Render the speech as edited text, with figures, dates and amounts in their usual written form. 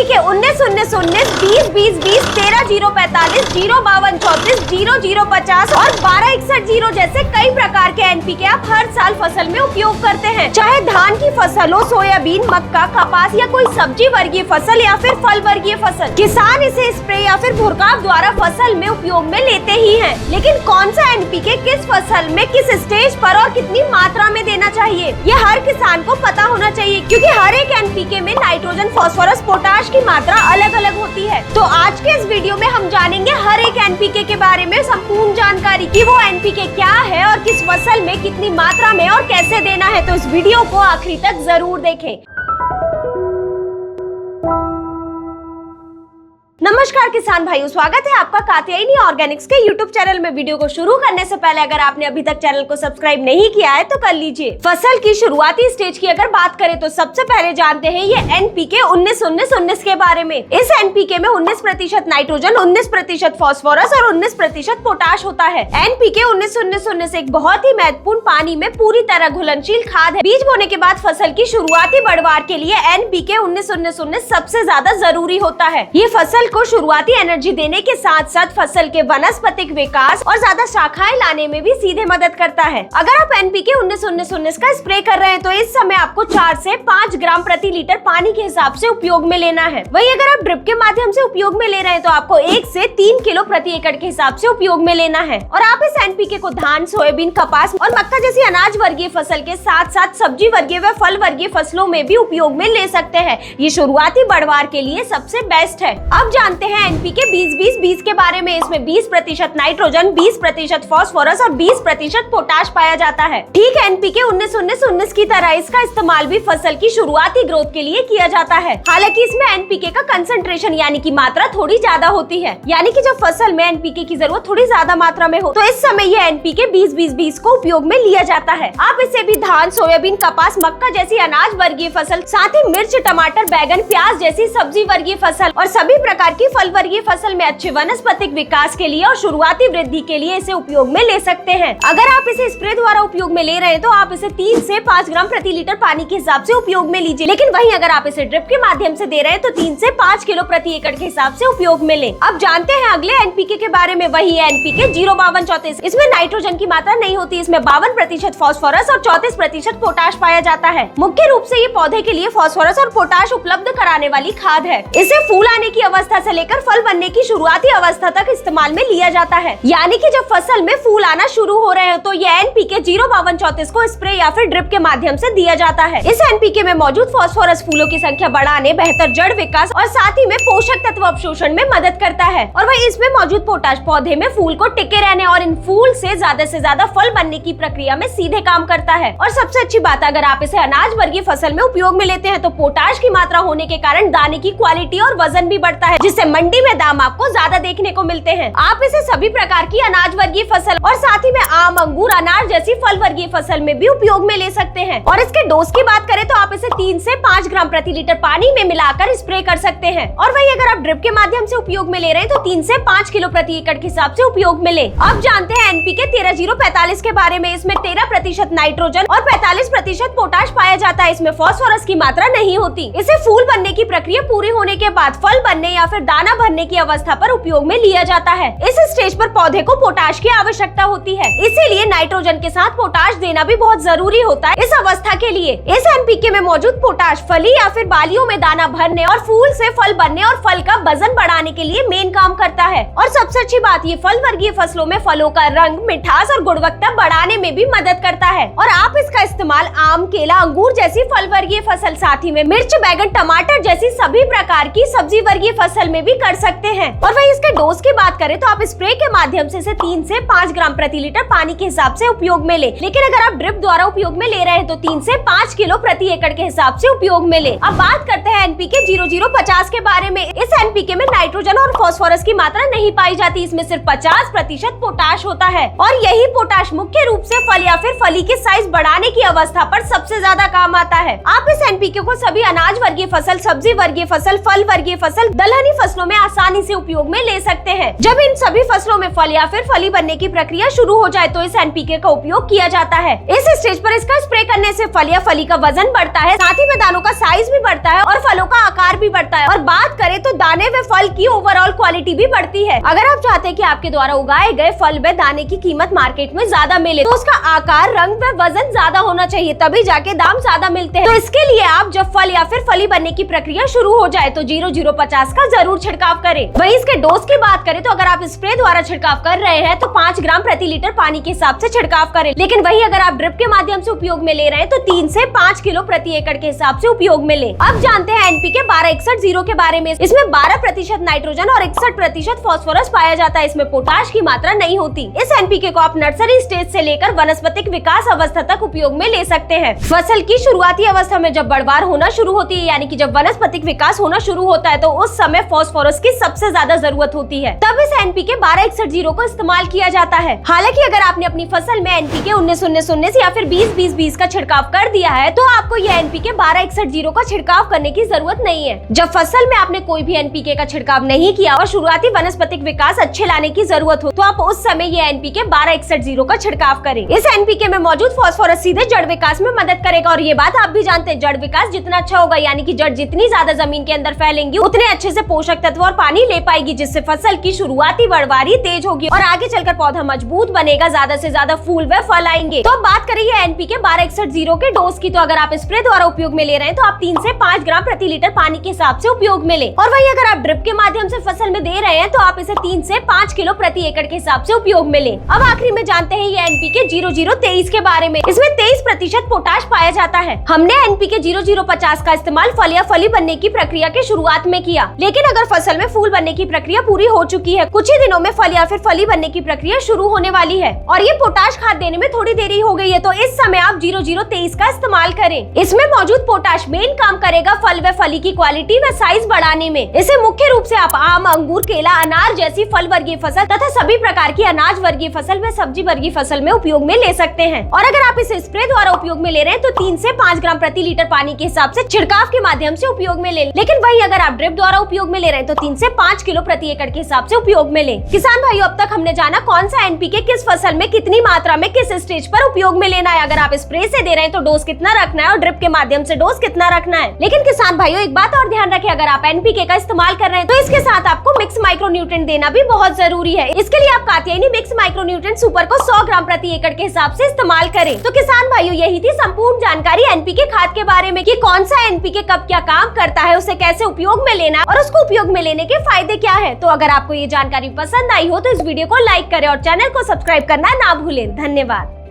NPK 19-19-19, 20-20-20, 13-0-45, 0-52-34, 0-0-50 और 12-61-0 जैसे कई प्रकार के एनपीके आप हर साल फसल में उपयोग करते हैं। चाहे धान की फसल हो, सोयाबीन, मक्का, कपास या कोई सब्जी वर्गीय फसल या फिर फल वर्गीय फसल, किसान इसे स्प्रे या फिर भुरकाव द्वारा फसल में उपयोग में लेते ही हैं। लेकिन कौन सा एनपीके किस फसल में किस स्टेज पर और कितनी मात्रा में देना चाहिए, ये हर किसान को पता होना चाहिए, क्योंकि हर एक एनपीके में नाइट्रोजन, फास्फोरस, पोटाश की मात्रा अलग अलग होती है। तो आज के इस वीडियो में हम जानेंगे हर एक एनपीके के बारे में संपूर्ण जानकारी कि वो एनपीके क्या है और किस फसल में कितनी मात्रा में और कैसे देना है। तो इस वीडियो को आखिरी तक जरूर देखें। नमस्कार किसान भाइयों, स्वागत है आपका कात्यायनी ऑर्गेनिक्स के यूट्यूब चैनल में। वीडियो को शुरू करने से पहले अगर आपने अभी तक चैनल को सब्सक्राइब नहीं किया है तो कर लीजिए। फसल की शुरुआती स्टेज की अगर बात करें तो सबसे पहले जानते हैं ये एनपीके 19-19-19 के बारे में। इस एनपीके में 19% नाइट्रोजन, 19% फास्फोरस और 19% पोटाश होता है। एनपीके 19-19-19 एक बहुत ही महत्वपूर्ण पानी में पूरी तरह घुलनशील खाद है। बीज बोने के बाद फसल की शुरुआती बढ़वार के लिए एनपीके 19-19-19 सबसे ज्यादा जरूरी होता है। ये फसल को शुरुआती एनर्जी देने के साथ साथ फसल के वनस्पतिक विकास और ज्यादा शाखाएं लाने में भी सीधे मदद करता है। अगर आप एनपीके 19-19-19 का स्प्रे कर रहे हैं तो इस समय आपको 4 से 5 ग्राम प्रति लीटर पानी के हिसाब से उपयोग में लेना है। वहीं अगर आप ड्रिप के माध्यम से उपयोग में ले रहे हैं तो आपको 1 से 3 किलो प्रति एकड़ के हिसाब से उपयोग में लेना है। और आप इस एनपीके को धान, सोयाबीन, कपास और मक्का जैसी अनाज वर्गीय फसल के साथ साथ सब्जी वर्गीय व फल वर्गीय फसलों में भी उपयोग में ले सकते हैं। ये शुरुआती बढ़वार के लिए सबसे बेस्ट है। अब जानते हैं एनपीके 20-20-20 के बारे में। इसमें 20% नाइट्रोजन, 20% फास्फोरस और 20% पोटाश पाया जाता है। ठीक है, एनपीके 19-19-19 की तरह इसका इस्तेमाल भी फसल की शुरुआती ग्रोथ के लिए किया जाता है। हालांकि इसमें एनपीके का कंसंट्रेशन यानी कि मात्रा थोड़ी ज्यादा होती है, यानी कि जब फसल में एनपीके की जरूरत थोड़ी ज्यादा मात्रा में हो तो इस समय यह एनपीके 20-20-20 को उपयोग में लिया जाता है। आप इसे भी धान, सोयाबीन, कपास, मक्का जैसी अनाज वर्गीय फसल, साथ ही मिर्च, टमाटर, बैगन, प्याज जैसी सब्जी वर्गीय फसल और सभी प्रकार की फल वर्गीय फसल में अच्छे वनस्पतिक विकास के लिए और शुरुआती वृद्धि के लिए इसे उपयोग में ले सकते हैं। अगर आप इसे स्प्रे द्वारा उपयोग में ले रहे हैं तो आप इसे 3 से 5 ग्राम प्रति लीटर पानी के हिसाब से उपयोग में लीजिए। लेकिन वहीं अगर आप इसे ड्रिप के माध्यम से दे रहे हैं तो 3 से 5 किलो प्रति एकड़ के हिसाब से उपयोग में ले। अब जानते हैं अगले एनपीके के बारे में। वही है एनपीके 0-52-34। इसमें नाइट्रोजन की मात्रा नहीं होती। इसमें 52% फास्फोरस और 34% पोटाश पाया जाता है। मुख्य रूप से ये पौधे के लिए फास्फोरस और पोटाश उपलब्ध कराने वाली खाद है। इसे फूल आने की अवस्था से लेकर फल बनने की शुरुआती अवस्था तक इस्तेमाल में लिया जाता है, यानी कि जब फसल में फूल आना शुरू हो रहे हैं तो ये एनपीके 0-52-34 को स्प्रे या फिर ड्रिप के माध्यम से दिया जाता है। इस एनपीके में मौजूद फास्फोरस फूलों की संख्या बढ़ाने, बेहतर जड़ विकास और साथ ही में पोषक तत्व अवशोषण में मदद करता है। और वही इसमें मौजूद पोटाश पौधे में फूल को टिके रहने और इन फूल से ज्यादा फल बनने की प्रक्रिया में सीधे काम करता है। और सबसे अच्छी बात, अगर आप इसे अनाज वर्गीय फसल में उपयोग में लेते हैं तो पोटाश की मात्रा होने के कारण दाने की क्वालिटी और वजन भी बढ़ता है, जिससे मंडी में दाम आपको ज्यादा देखने को मिलते हैं। आप इसे सभी प्रकार की अनाज वर्गीय फसल और साथ ही में आम, अंगूर, अनार जैसी फल वर्गीय फसल में भी उपयोग में ले सकते हैं। और इसके डोज की बात करें तो आप इसे 3 से 5 ग्राम प्रति लीटर पानी में मिलाकर स्प्रे कर सकते हैं। और वही अगर आप ड्रिप के माध्यम से उपयोग में ले रहे हैं तो 3 से 5 किलो प्रति एकड़ के हिसाब से उपयोग में ले। अब जानते हैं एनपीके 13-0-45 के बारे में। इसमें 13% नाइट्रोजन और 45% पोटाश पाया जाता है। इसमें फास्फोरस की मात्रा नहीं होती। इसे फूल बनने की प्रक्रिया पूरी होने के बाद फल बनने या फिर दाना भरने की अवस्था पर उपयोग में लिया जाता है। इस स्टेज पर पौधे को पोटाश की आवश्यकता होती है, इसीलिए नाइट्रोजन के साथ पोटाश देना भी बहुत जरूरी होता है इस अवस्था के लिए। इस एनपीके में मौजूद पोटाश फली या फिर बालियों में दाना भरने और फूल से फल बनने और फल का वजन बढ़ाने के लिए मेन काम करता है। और सबसे अच्छी बात, ये फल वर्गीय फसलों में फलों का रंग, मिठास और गुणवत्ता बढ़ाने में भी मदद करता है। और आप इसका इस्तेमाल आम, केला, अंगूर जैसी फल वर्गीय फसल, साथ ही में मिर्च, बैगन, टमाटर जैसी सभी प्रकार की सब्जी वर्गीय फसल में भी कर सकते हैं। और वही इसके डोज की बात करें तो आप स्प्रे के माध्यम से इसे 3 से 5 ग्राम प्रति लीटर पानी के हिसाब से उपयोग में ले। लेकिन अगर आप ड्रिप द्वारा उपयोग में ले रहे हैं तो 3 से 5 किलो प्रति एकड़ के हिसाब से उपयोग में ले। अब बात करते हैं एनपीके 0050 के बारे में। इस एनपीके में नाइट्रोजन और फास्फोरस की मात्रा नहीं पाई जाती। इसमें सिर्फ 50% पोटाश होता है और यही पोटाश मुख्य रूप से फल या फिर फली के साइज बढ़ाने की अवस्था पर सबसे ज्यादा काम आता है। आप इस एनपीके को सभी अनाज वर्गीय फसल, सब्जी वर्गीय फसल, फल वर्गीय फसल, दलहनी फसल फसलों में आसानी से उपयोग में ले सकते हैं। जब इन सभी फसलों में फल या फिर फली बनने की प्रक्रिया शुरू हो जाए तो इस एनपीके का उपयोग किया जाता है। इस स्टेज पर इसका स्प्रे करने से फल या फली का वजन बढ़ता है, साथ ही में दानों का साइज भी बढ़ता है और फलों का आकार भी बढ़ता है। और बात करें तो दाने व फल की ओवरऑल क्वालिटी भी बढ़ती है। अगर आप चाहते हैं कि आपके द्वारा उगाए गए फल व दाने की कीमत मार्केट में ज्यादा मिले तो उसका आकार, रंग व वजन ज्यादा होना चाहिए, तभी जाके दाम ज्यादा मिलते हैं। तो इसके लिए आप जब फल या फिर फली बनने की प्रक्रिया शुरू हो जाए तो 0050 का जरूर छिड़काव करें। वहीं इसके डोज की बात करें तो अगर आप स्प्रे द्वारा छिड़काव कर रहे हैं तो 5 ग्राम प्रति लीटर पानी के हिसाब से छिड़काव करें। लेकिन वही अगर आप ड्रिप के माध्यम से उपयोग में ले रहे हैं तो 3 से 5 किलो प्रति एकड़ के हिसाब से उपयोग में ले। अब जानते हैं एनपीके 1261 के बारे में। इसमें 12% नाइट्रोजन और 61% फास्फोरस पाया जाता है। इसमें पोटाश की मात्रा नहीं होती। इस एनपीके को आप नर्सरी स्टेज से लेकर वनस्पतिक विकास अवस्था तक उपयोग में ले सकते हैं। फसल की शुरुआती अवस्था में जब बढ़वार होना शुरू होती है, यानी कि जब वनस्पतिक विकास होना शुरू होता है, तो उस समय फास्फोरस की सबसे ज्यादा जरूरत होती है। तब इस एनपीके 1261 को इस्तेमाल किया जाता है। हालांकि अगर आपने अपनी फसल में एनपीके 19-19-19 या फिर 20-20-20 का छिड़काव कर दिया है तो आपको यह एनपीके 1261 का छिड़काव करने की जरूरत नहीं है। जब फसल में आपने कोई भी एनपीके का छिड़काव नहीं किया और शुरुआती वनस्पतिक विकास अच्छे लाने की जरूरत हो तो आप उस समय ये एनपीके 1261 का छिड़काव करें। इस एनपीके में मौजूद फास्फोरस सीधे जड़ विकास में मदद करेगा और ये बात आप भी जानते हैं, जड़ विकास जितना अच्छा होगा, यानी कि जड़ जितनी ज्यादा जमीन के अंदर फैलेंगी उतने अच्छे से पोषक तत्व और पानी ले पाएगी, जिससे फसल की शुरुआती बढ़वारी तेज होगी और आगे चलकर पौधा मजबूत बनेगा, ज्यादा से ज्यादा फूल व फल आएंगे। तो बात करें एनपीके 1261 के डोज की, तो अगर आप स्प्रे द्वारा उपयोग में ले रहे हैं तो आप 3 से 5 ग्राम प्रति लीटर पानी के हिसाब से उपयोग में ले। और वही अगर आप ड्रिप के माध्यम से फसल में दे रहे हैं तो आप इसे 3 से 5 किलो प्रति एकड़ के हिसाब से उपयोग में ले। अब आखिरी में जानते हैं ये एनपीके 0023 के बारे में। इसमें 23% पोटाश पाया जाता है। हमने एनपीके 0050 का इस्तेमाल फल या फली बनने की प्रक्रिया के शुरुआत में किया, लेकिन अगर फसल में फूल बनने की प्रक्रिया पूरी हो चुकी है, कुछ ही दिनों में फल या फिर फली बनने की प्रक्रिया शुरू होने वाली है और ये पोटाश खाद देने में थोड़ी देरी हो गई है, तो इस समय आप 0023 का इस्तेमाल करें। इसमें मौजूद पोटाश मेन काम करेगा फल व फली की क्वालिटी व साइज बढ़ाने में। इसे मुख्य रूप से आप आम, अंगूर, केला, अनार जैसी फल वर्गीय फसल तथा सभी प्रकार की अनाज वर्गीय फसल व सब्जी वर्गीय फसल में उपयोग में ले सकते हैं। और अगर आप इसे स्प्रे द्वारा उपयोग में ले रहे हैं तो 3 से 5 ग्राम प्रति लीटर पानी के हिसाब से छिड़काव के माध्यम से उपयोग में ले। लेकिन वही अगर आप ड्रिप द्वारा उपयोग में ले रहे हैं तो 3 से 5 किलो प्रति एकड़ के हिसाब से उपयोग में ले। किसान भाइयों, अब तक हमने जाना कौन सा एनपीके किस फसल में कितनी मात्रा में किस स्टेज पर उपयोग में लेना है। अगर आप स्प्रे से दे रहे हैं तो डोज कितना रखना है और ड्रिप के माध्यम से डोज कितना रखना है। लेकिन किसान भाइयों, एक बात और ध्यान रखें, अगर आप एनपीके का इस्तेमाल कर रहे हैं तो इसके साथ आपको मिक्स माइक्रोन्यूट्रिएंट देना भी बहुत जरूरी है। इसके लिए आप कात्यायनी मिक्स माइक्रोन्यूट्रिएंट सुपर को 100 ग्राम प्रति एकड़ के हिसाब से इस्तेमाल करें। तो किसान भाइयों, यही थी संपूर्ण जानकारी एनपीके खाद के बारे में कि कौन सा एनपीके कब क्या काम करता है, उसे कैसे उपयोग में लेना है और उसको उपयोग में लेने के फायदे क्या है। तो अगर आपको ये जानकारी पसंद आई हो तो इस वीडियो को लाइक करें और चैनल को सब्सक्राइब करना ना भूलें। धन्यवाद।